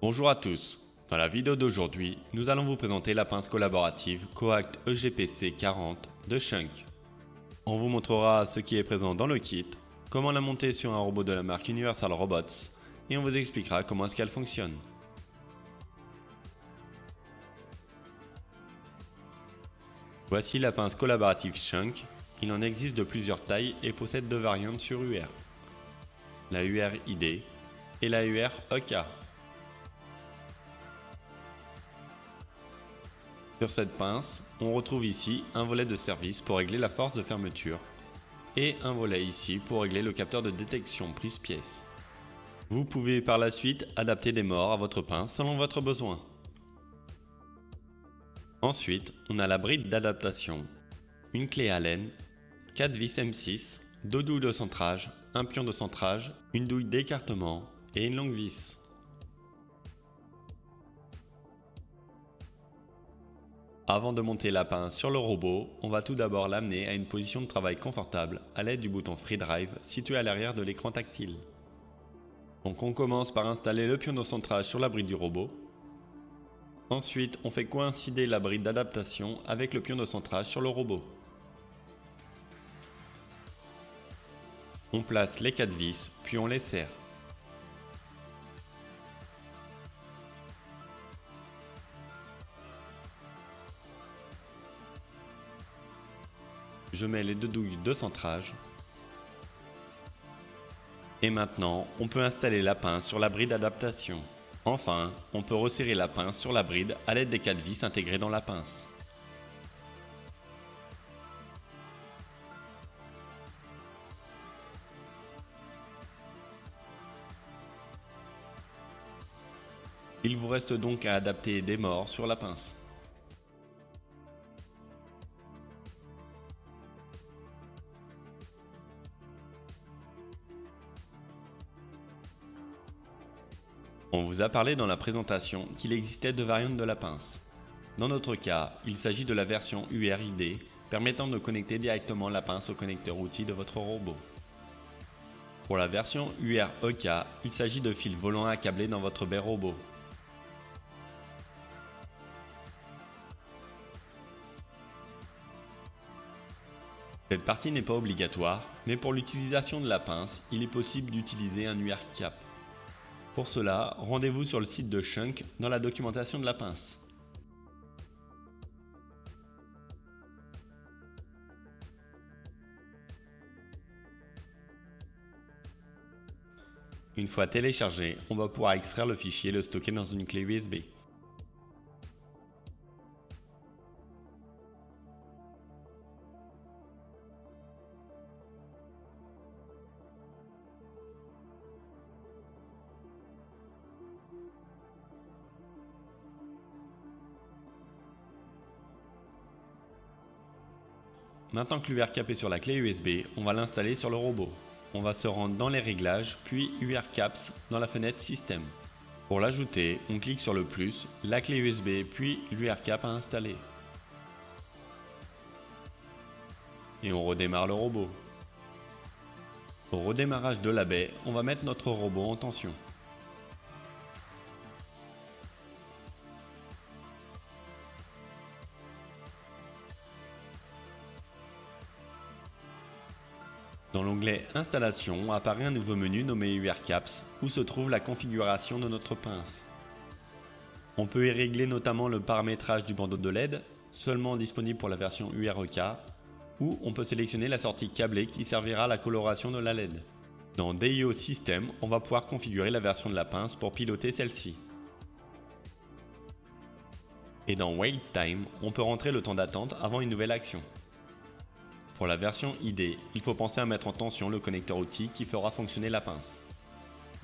Bonjour à tous. Dans la vidéo d'aujourd'hui, nous allons vous présenter la pince collaborative Coact EGPC 40 de Schunk. On vous montrera ce qui est présent dans le kit, comment la monter sur un robot de la marque Universal Robots et on vous expliquera comment est-ce qu'elle fonctionne. Voici la pince collaborative Schunk. Il en existe de plusieurs tailles et possède deux variantes sur UR. La UR ID et la UR EK. Sur cette pince, on retrouve ici un volet de service pour régler la force de fermeture et un volet ici pour régler le capteur de détection prise-pièce. Vous pouvez par la suite adapter des morts à votre pince selon votre besoin. Ensuite, on a la bride d'adaptation, une clé Allen, 4 vis M6, 2 douilles de centrage, un pion de centrage, une douille d'écartement et une longue vis. Avant de monter la pince sur le robot, on va tout d'abord l'amener à une position de travail confortable à l'aide du bouton Free Drive situé à l'arrière de l'écran tactile. Donc on commence par installer le pion de centrage sur la bride du robot. Ensuite, on fait coïncider la bride d'adaptation avec le pion de centrage sur le robot. On place les 4 vis, puis on les serre. Je mets les deux douilles de centrage. Et maintenant, on peut installer la pince sur la bride d'adaptation. Enfin, on peut resserrer la pince sur la bride à l'aide des 4 vis intégrées dans la pince. Il vous reste donc à adapter des morts sur la pince. On vous a parlé dans la présentation qu'il existait deux variantes de la pince. Dans notre cas, il s'agit de la version URID permettant de connecter directement la pince au connecteur outil de votre robot. Pour la version UR-EK, il s'agit de fils volants à câbler dans votre baie robot. Cette partie n'est pas obligatoire, mais pour l'utilisation de la pince, il est possible d'utiliser un UR-cap. Pour cela, rendez-vous sur le site de Schunk dans la documentation de la pince. Une fois téléchargé, on va pouvoir extraire le fichier et le stocker dans une clé USB. Maintenant que l'UR-cap est sur la clé USB, on va l'installer sur le robot. On va se rendre dans les réglages, puis UR-caps dans la fenêtre Système. Pour l'ajouter, on clique sur le plus, la clé USB, puis l'UR-cap à installer. Et on redémarre le robot. Au redémarrage de la baie, on va mettre notre robot en tension. Dans l'onglet Installation apparaît un nouveau menu nommé UR-Caps où se trouve la configuration de notre pince. On peut y régler notamment le paramétrage du bandeau de LED, seulement disponible pour la version UR-EK, ou on peut sélectionner la sortie câblée qui servira à la coloration de la LED. Dans DIO System, on va pouvoir configurer la version de la pince pour piloter celle-ci. Et dans Wait Time, on peut rentrer le temps d'attente avant une nouvelle action. Pour la version ID, il faut penser à mettre en tension le connecteur outil qui fera fonctionner la pince.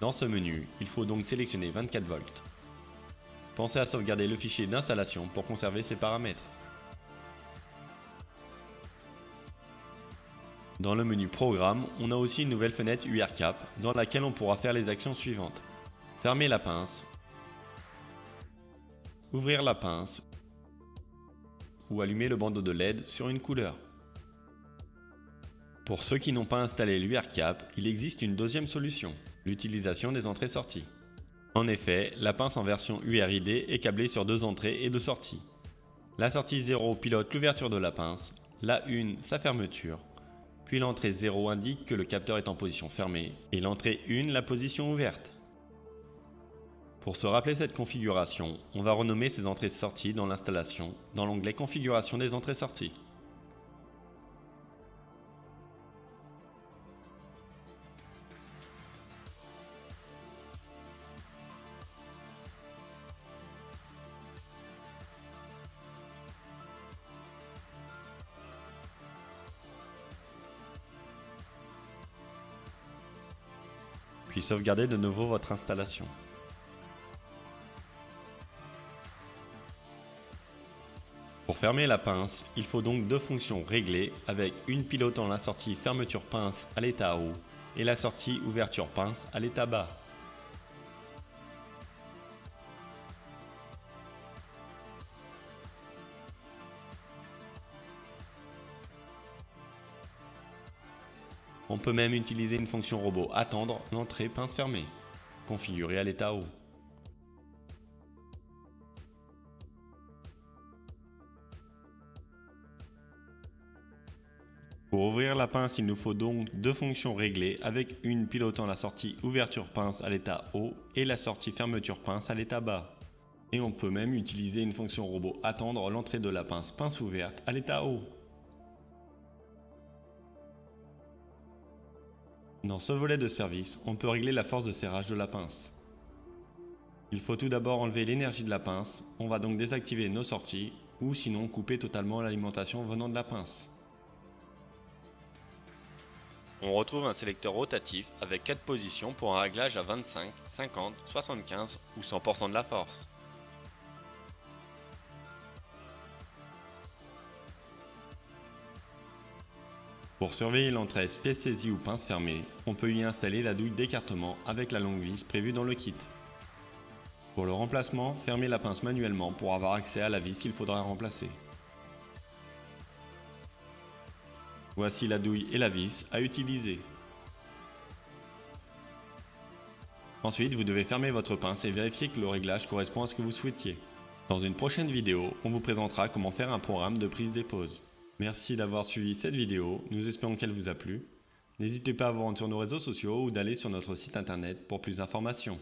Dans ce menu, il faut donc sélectionner 24 volts. Pensez à sauvegarder le fichier d'installation pour conserver ces paramètres. Dans le menu Programme, on a aussi une nouvelle fenêtre UR-Cap dans laquelle on pourra faire les actions suivantes. Fermer la pince, ouvrir la pince ou allumer le bandeau de LED sur une couleur. Pour ceux qui n'ont pas installé l'UR-Cap, il existe une deuxième solution, l'utilisation des entrées-sorties. En effet, la pince en version URID est câblée sur 2 entrées et 2 sorties. La sortie 0 pilote l'ouverture de la pince, la 1 sa fermeture, puis l'entrée 0 indique que le capteur est en position fermée et l'entrée 1 la position ouverte. Pour se rappeler cette configuration, on va renommer ces entrées-sorties dans l'installation dans l'onglet Configuration des entrées-sorties. Puis sauvegardez de nouveau votre installation. Pour fermer la pince, il faut donc 2 fonctions réglées avec une pilotant la sortie fermeture pince à l'état haut et la sortie ouverture pince à l'état bas. On peut même utiliser une fonction robot attendre l'entrée pince fermée, configurée à l'état haut. Pour ouvrir la pince, il nous faut donc 2 fonctions réglées avec une pilotant la sortie ouverture pince à l'état haut et la sortie fermeture pince à l'état bas. Et on peut même utiliser une fonction robot attendre l'entrée de la pince ouverte à l'état haut. Dans ce volet de service, on peut régler la force de serrage de la pince. Il faut tout d'abord enlever l'énergie de la pince, on va donc désactiver nos sorties ou sinon couper totalement l'alimentation venant de la pince. On retrouve un sélecteur rotatif avec 4 positions pour un réglage à 25, 50, 75 ou 100% de la force. Pour surveiller l'entrée pièce saisie ou pince fermée, on peut y installer la douille d'écartement avec la longue vis prévue dans le kit. Pour le remplacement, fermez la pince manuellement pour avoir accès à la vis qu'il faudra remplacer. Voici la douille et la vis à utiliser. Ensuite, vous devez fermer votre pince et vérifier que le réglage correspond à ce que vous souhaitiez. Dans une prochaine vidéo, on vous présentera comment faire un programme de prise-dépose. Merci d'avoir suivi cette vidéo, nous espérons qu'elle vous a plu. N'hésitez pas à vous rendre sur nos réseaux sociaux ou d'aller sur notre site internet pour plus d'informations.